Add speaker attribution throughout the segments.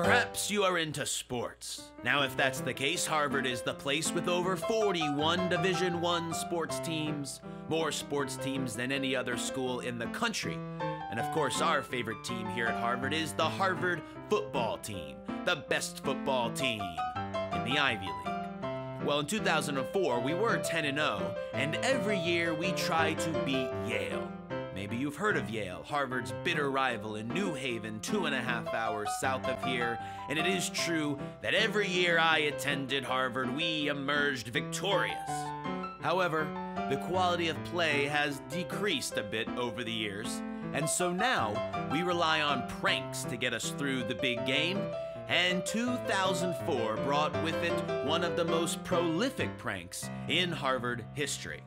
Speaker 1: Perhaps you are into sports. Now, if that's the case, Harvard is the place with over 41 Division I sports teams, more sports teams than any other school in the country. And of course, our favorite team here at Harvard is the Harvard football team, the best football team in the Ivy League. Well, in 2004, we were 10-0, and every year we try to beat Yale. Maybe you've heard of Yale, Harvard's bitter rival in New Haven, 2.5 hours south of here. And it is true that every year I attended Harvard, we emerged victorious. However, the quality of play has decreased a bit over the years. And so now, we rely on pranks to get us through the big game. And 2004 brought with it one of the most prolific pranks in Harvard history.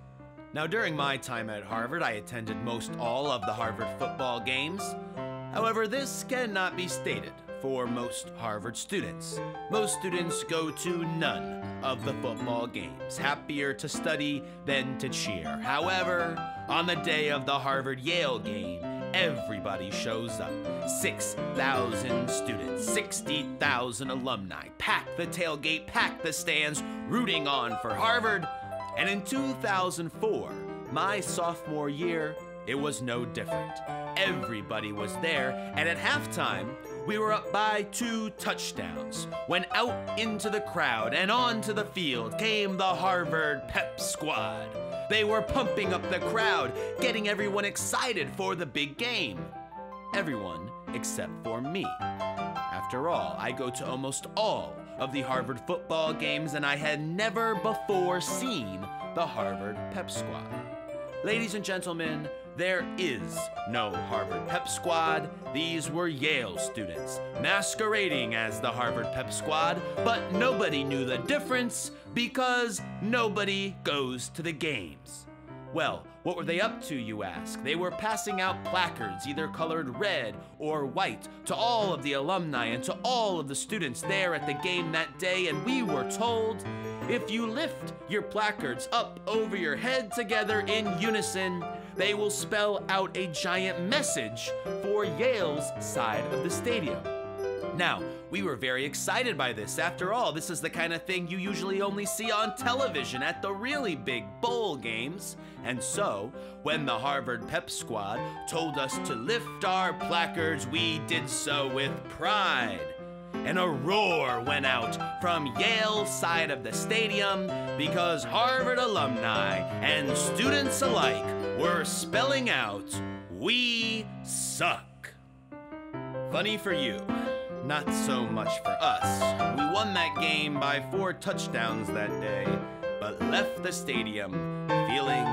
Speaker 1: Now, during my time at Harvard, I attended most all of the Harvard football games. However, this cannot be stated for most Harvard students. Most students go to none of the football games, happier to study than to cheer. However, on the day of the Harvard-Yale game, everybody shows up. 6,000 students, 60,000 alumni, pack the tailgate, pack the stands, rooting on for Harvard. And in 2004, my sophomore year, it was no different. Everybody was there, and at halftime, we were up by 2 touchdowns, when out into the crowd and onto the field came the Harvard Pep Squad. They were pumping up the crowd, getting everyone excited for the big game. Everyone except for me. After all, I go to almost all of the Harvard football games, and I had never before seen the Harvard Pep Squad. Ladies and gentlemen, there is no Harvard Pep Squad. These were Yale students masquerading as the Harvard Pep Squad, but nobody knew the difference because nobody goes to the games. Well, what were they up to, you ask? They were passing out placards, either colored red or white, to all of the alumni and to all of the students there at the game that day, and we were told, if you lift your placards up over your head together in unison, they will spell out a giant message for Yale's side of the stadium. Now, we were very excited by this. After all, this is the kind of thing you usually only see on television at the really big bowl games. And so, when the Harvard Pep Squad told us to lift our placards, we did so with pride. And a roar went out from Yale's side of the stadium because Harvard alumni and students alike were spelling out, "We suck." Funny for you. Not so much for us. We won that game by 4 touchdowns that day, but left the stadium feeling